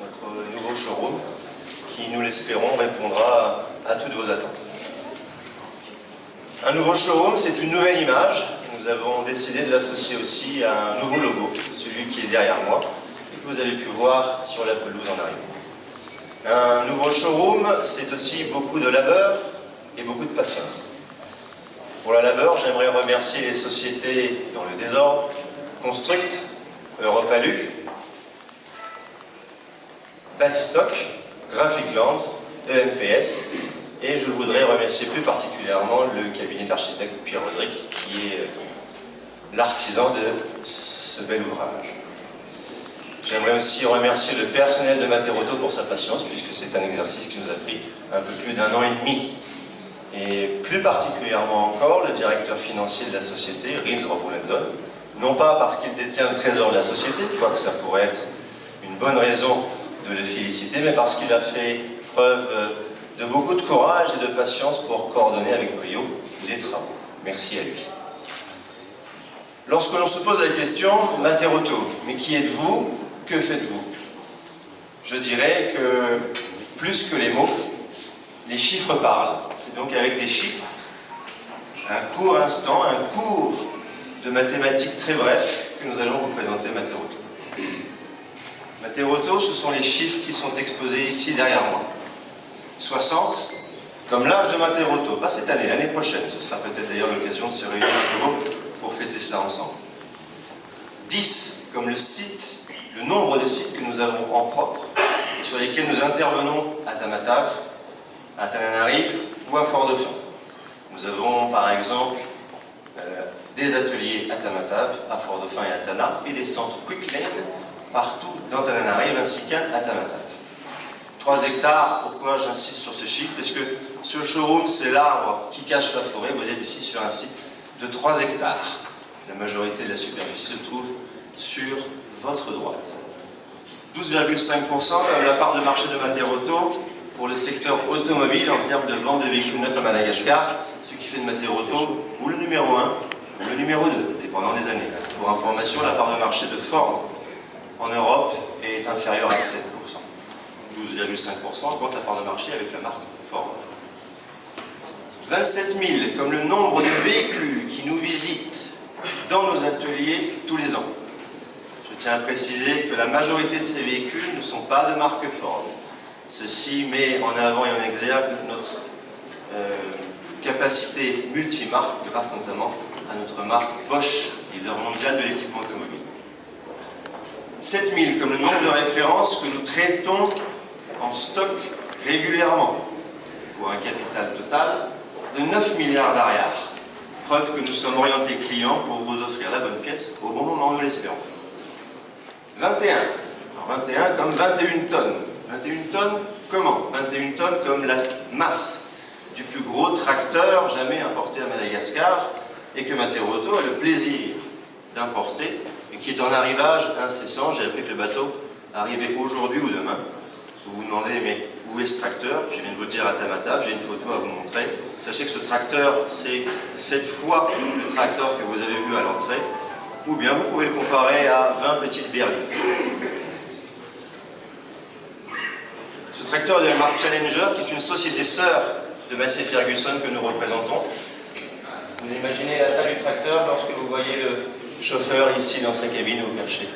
notre nouveau showroom qui, nous l'espérons, répondra à toutes vos attentes. Un nouveau showroom, c'est une nouvelle image. Nous avons décidé de l'associer aussi à un nouveau logo, celui qui est derrière moi, et que vous avez pu voir sur la pelouse en arrivant. Un nouveau showroom, c'est aussi beaucoup de labeur et beaucoup de patience. Pour la labeur, j'aimerais remercier les sociétés dans le désordre, Construct, Europalu, Batistock, Graphicland, EMPS, et je voudrais remercier plus particulièrement le cabinet d'architecte Pierre Rodrigue, qui est l'artisan de ce bel ouvrage. J'aimerais aussi remercier le personnel de Matteroto pour sa patience, puisque c'est un exercice qui nous a pris un peu plus d'1 an et demi. Et plus particulièrement encore, le directeur financier de la société, Rins Robulenzon, non pas parce qu'il détient le trésor de la société, quoique ça pourrait être une bonne raison de le féliciter, mais parce qu'il a fait preuve de beaucoup de courage et de patience pour coordonner avec brio les travaux. Merci à lui. Lorsque l'on se pose la question, Matteroto, mais qui êtes-vous? Que faites-vous? Je dirais que, plus que les mots, les chiffres parlent. C'est donc avec des chiffres, un court instant, un cours de mathématiques très bref, que nous allons représenter Matteroto. Matteroto, ce sont les chiffres qui sont exposés ici derrière moi. 60, comme l'âge de Matteroto, pas cette année, l'année prochaine. Ce sera peut-être d'ailleurs l'occasion de se réunir à nouveau pour fêter cela ensemble. 10, comme le site, le nombre de sites que nous avons en propre, sur lesquels nous intervenons à Tamatave, à Tananarive ou à Fort-Dauphin. Nous avons par exemple des ateliers à Tamatave, à Fort-Dauphin et à Tana, et des centres Quick Lane partout dans Tananarive ainsi qu'un à Tamatave. 3 hectares, pourquoi j'insiste sur ce chiffre? Parce que ce showroom, c'est l'arbre qui cache la forêt. Vous êtes ici sur un site de 3 hectares. La majorité de la superficie se trouve sur votre droite. 12,5% comme la part de marché de Matteroto pour le secteur automobile en termes de vente de véhicules neufs à Madagascar, ce qui fait de Matteroto ou le numéro 1 ou le numéro 2, dépendant des années. Pour information, la part de marché de Ford en Europe est inférieure à 7%. 12,5% augmente la part de marché avec la marque Ford. 27 000 comme le nombre de véhicules qui nous visitent dans nos ateliers tous les ans. Je tiens à préciser que la majorité de ces véhicules ne sont pas de marque Ford. Ceci met en avant et en exergue notre capacité multimarque, grâce notamment à notre marque Bosch, leader mondial de l'équipement automobile. 7000 comme le nombre de références que nous traitons en stock régulièrement, pour un capital total de 9 milliards d'arrière. Preuve que nous sommes orientés clients pour vous offrir la bonne pièce au bon moment, nous l'espérons. 21. Alors 21 comme 21 tonnes. 21 tonnes comment? 21 tonnes comme la masse du plus gros tracteur jamais importé à Madagascar et que Matterotto a le plaisir d'importer et qui est en arrivage incessant. J'ai appris que le bateau arrivait aujourd'hui ou demain. Vous vous demandez, mais où est ce tracteur? Je viens de vous le dire à Tamatave, j'ai une photo à vous montrer. Sachez que ce tracteur, c'est 7 fois le tracteur que vous avez vu à l'entrée, ou bien vous pouvez le comparer à 20 petites berlines. Ce tracteur est de la marque Challenger, qui est une société sœur de Massey Ferguson que nous représentons. Vous imaginez la taille du tracteur lorsque vous voyez le chauffeur ici dans sa cabine au perché.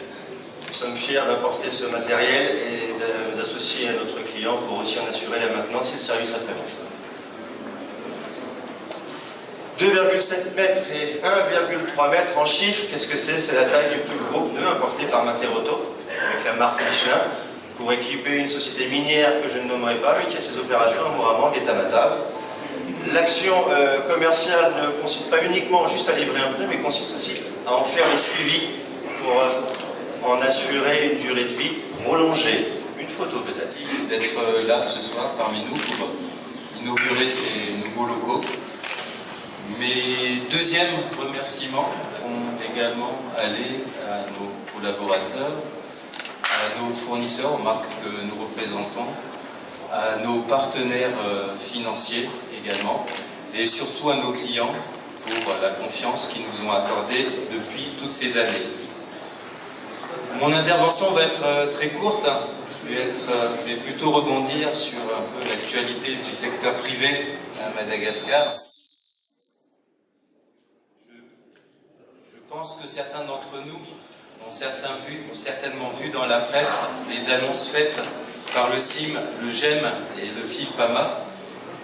Nous sommes fiers d'apporter ce matériel et de nous associer à notre client pour aussi en assurer la maintenance et le service après-vente. 2,7 mètres et 1,3 mètres en chiffres, qu'est-ce que c'est? C'est la taille du plus gros pneu importé par Matterotto, avec la marque Michelin, pour équiper une société minière que je ne nommerai pas, mais qui a ses opérations à Mooramang et Tamatave. L'action commerciale ne consiste pas uniquement juste à livrer un pneu, mais consiste aussi à en faire le suivi pour en assurer une durée de vie prolongée. Une photo peut-être. D'être là ce soir parmi nous pour inaugurer ces nouveaux locaux. Mes deuxièmes remerciements vont également aller à nos collaborateurs, à nos fournisseurs, aux marques que nous représentons, à nos partenaires financiers également, et surtout à nos clients pour la confiance qu'ils nous ont accordée depuis toutes ces années. Mon intervention va être très courte. Je vais plutôt rebondir sur un peu l'actualité du secteur privé à Madagascar. Je pense que certains d'entre nous ont certainement vu dans la presse les annonces faites par le CIM, le GEM et le FIFPAMA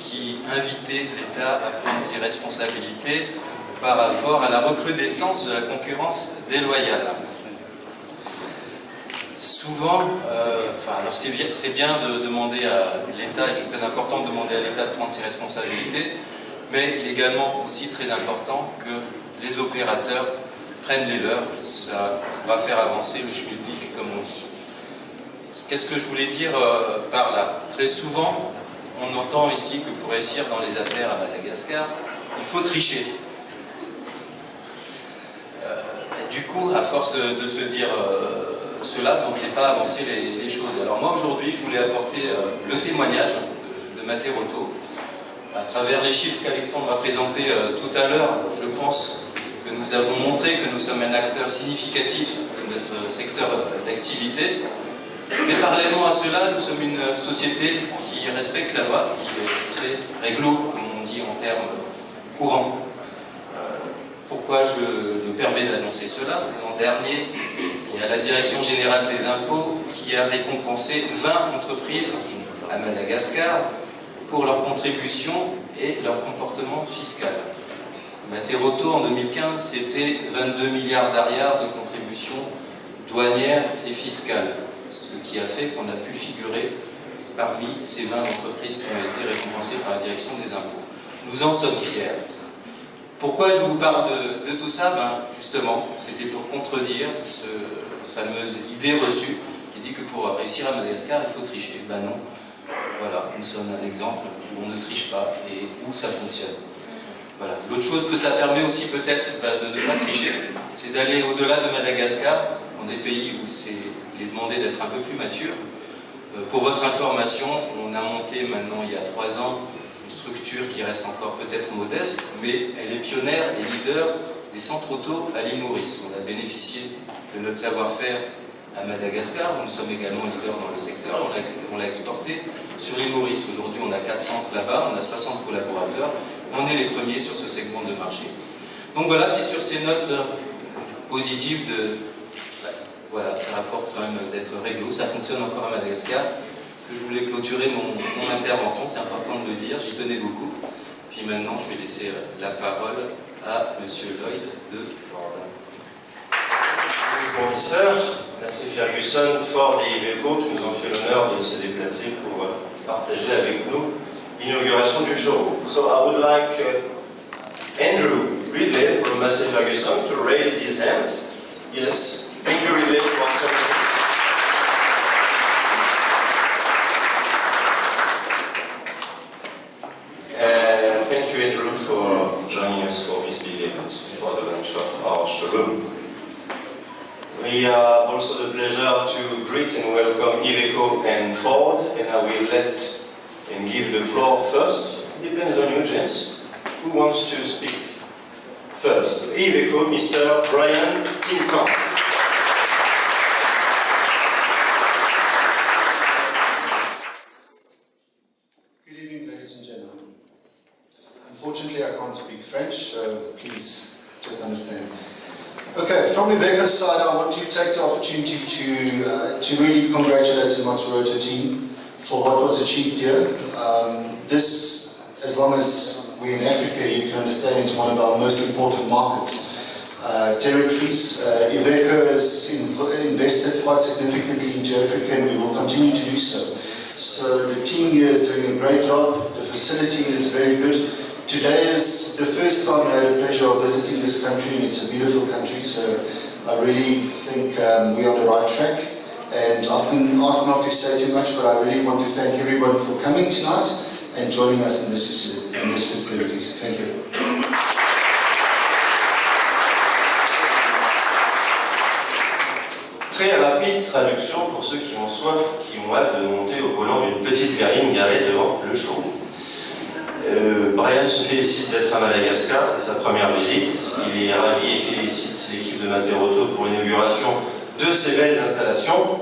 qui invitaient l'État à prendre ses responsabilités par rapport à la recrudescence de la concurrence déloyale. Souvent, alors c'est bien de demander à l'État, et c'est très important de demander à l'État de prendre ses responsabilités, mais il est également aussi très important que les opérateurs prennent les leurs. Ça va faire avancer le schmilblick, comme on dit. Qu'est-ce que je voulais dire par là? Très souvent, on entend ici que pour réussir dans les affaires à Madagascar, il faut tricher. Du coup, à force de se dire cela, donc ne fait pas avancer les choses. Alors moi aujourd'hui, je voulais apporter le témoignage de Matterotto. À travers les chiffres qu'Alexandre a présentés tout à l'heure, je pense que nous avons montré que nous sommes un acteur significatif de notre secteur d'activité. Mais parallèlement à cela, nous sommes une société qui respecte la loi, qui est très réglo, comme on dit en termes courants. Pourquoi je me permets d'annoncer cela? L'an dernier, il y a la Direction Générale des Impôts qui a récompensé 20 entreprises à Madagascar pour leur contribution et leur comportement fiscal. Matterotto, en 2015, c'était 22 milliards d'arrières de contributions douanières et fiscales, ce qui a fait qu'on a pu figurer parmi ces 20 entreprises qui ont été récompensées par la Direction des Impôts. Nous en sommes fiers. Pourquoi je vous parle de tout ça? Justement, c'était pour contredire cette fameuse idée reçue qui dit que pour réussir à Madagascar, il faut tricher. Non. Voilà, nous sommes un exemple où on ne triche pas et où ça fonctionne. Voilà. L'autre chose que ça permet aussi peut-être de ne pas tricher, c'est d'aller au-delà de Madagascar, dans des pays où il est demandé d'être un peu plus mature. Pour votre information, on a monté maintenant il y a 3 ans une structure qui reste encore peut-être modeste, mais elle est pionnière et leader des centres auto à l'île Maurice. On a bénéficié de notre savoir-faire à Madagascar, nous sommes également leaders dans le secteur, on l'a exporté sur l'île Maurice. Aujourd'hui, on a 4 centres là-bas, on a 60 collaborateurs, on est les premiers sur ce segment de marché. Donc voilà, c'est sur ces notes positives voilà, ça rapporte quand même d'être réglo, ça fonctionne encore à Madagascar, que je voulais clôturer mon intervention, c'est important de le dire, j'y tenais beaucoup. Puis maintenant, je vais laisser la parole à M. Lloyd de Florida. Fournisseurs, Merci Ferguson, Ford et Iveco qui nous ont fait l'honneur de se déplacer pour partager avec nous l'inauguration du showroom. So I would like Andrew Ridley from Massey Ferguson to raise his hand. Yes, thank you Ridley for coming. Thank you Andrew for joining us for this big event, for the launch of our showroom. We have also the pleasure to greet and welcome Iveco and Ford, and I will let and give the floor first. It depends on you, gents. Who wants to speak first? Iveco, Mr. Brian Steenkamp. Good evening, ladies and gentlemen. Unfortunately, I can't speak French, so please just understand. Okay, from Iveco's side, I want to take the opportunity to really congratulate the Motorauto team for what was achieved here. This, as long as we're in Africa, you can understand it's one of our most important markets. Territories. Iveco has invested quite significantly into Africa and we will continue to do so. So the team here is doing a great job. The facility is very good. Today is the first time I had the pleasure of visiting this country, and it's a beautiful country, so I really think we're on the right track. And I've been asked not to say too much, but I really want to thank everyone for coming tonight and joining us in this facilities. Thank you. Très rapide traduction pour ceux qui ont soif, qui ont hâte de monter au volant d'une petite berline garée devant le showroom. Brian se félicite d'être à Madagascar, c'est sa première visite. Il est ravi et félicite l'équipe de Materauto pour l'inauguration de ces belles installations.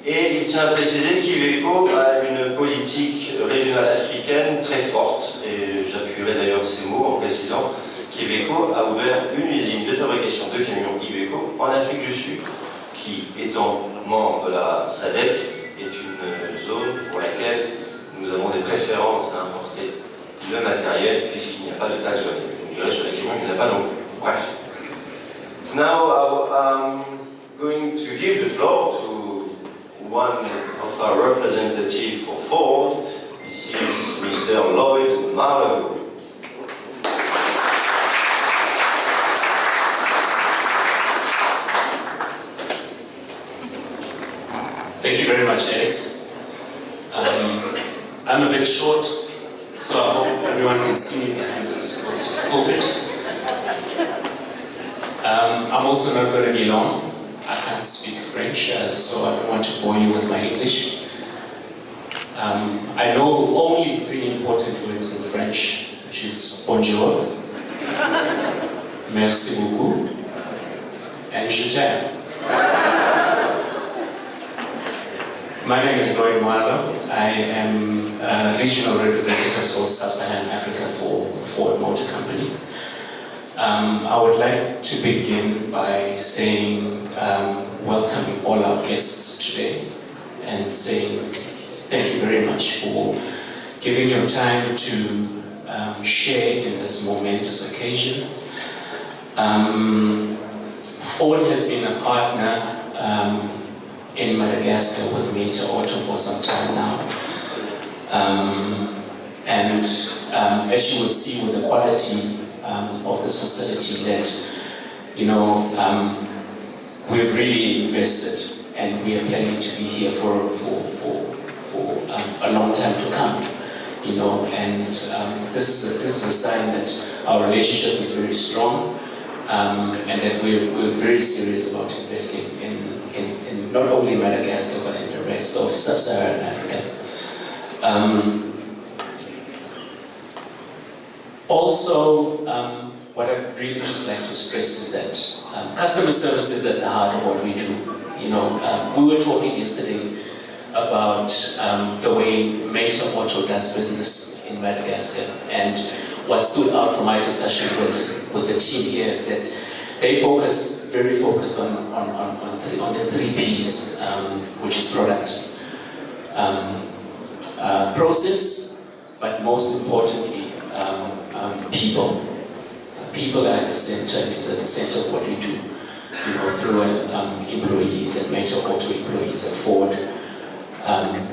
Et il tient à préciser qu'Iveco a une politique régionale africaine très forte. Et j'appuierai d'ailleurs ces mots en précisant qu'Iveco a ouvert une usine de fabrication de camions Iveco en Afrique du Sud, qui, étant membre de la SADC, est une zone pour laquelle nous avons des préférences à importer le matériel puisqu'il n'y a pas de taxe douanière. On dirait sur les camions qu'il n'y en a pas non plus. Bref. Now I'm going to give the floor to one of our representatives for Ford. This is Mr. Lloyd Marlowe. Thank you very much, Alex. I'm a bit short, so I hope everyone can see me behind this pulpit. I'm also not going to be long. I can't speak French, so I don't want to bore you with my English. I know only 3 important words in French, which is bonjour, merci beaucoup, and je t'aime. My name is Lloyd Marlowe. I am a regional representative for Sub-Saharan Africa for Ford Motor Company. I would like to begin by saying welcoming all our guests today and saying thank you very much for giving your time to share in this momentous occasion. Ford has been a partner in Madagascar with Materauto for some time now. And as you would see with the quality of this facility that, you know, we've really invested and we are planning to be here for a long time to come, you know, and this is a sign that our relationship is very strong and that we're very serious about investing in not only Madagascar but in the rest of Sub-Saharan Africa. Also, what I'd really just like to stress is that customer service is at the heart of what we do. You know, we were talking yesterday about the way Materauto does business in Madagascar, and what stood out from my discussion with the team here is that they very focused on the 3 P's, which is product, process, but most importantly, people. People are at the center, is at the center of what we do. through employees and Meta Auto employees at Ford,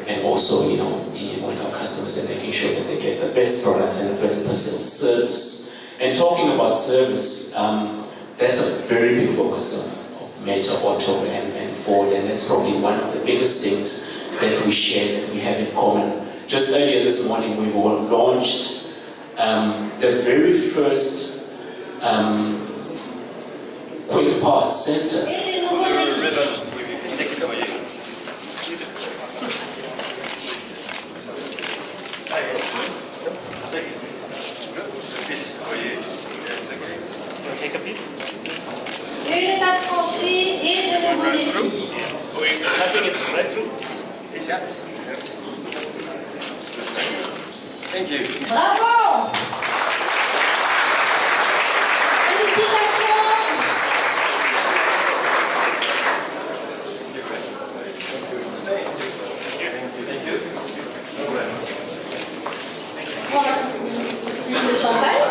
and also, dealing with our customers and making sure that they get the best products and the best personal service. And talking about service, that's a very big focus of Meta Auto and Ford, and that's probably one of the biggest things that we share, that we have in common. Just earlier this morning, we were launched the very first Quick Parts Center. Une étape franchie et de nouveaux défis. Thank you. Bravo! Félicitations! Voilà. Le champagne?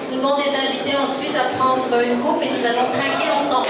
Tout le monde est invité ensuite à prendre une coupe et nous allons trinquer ensemble.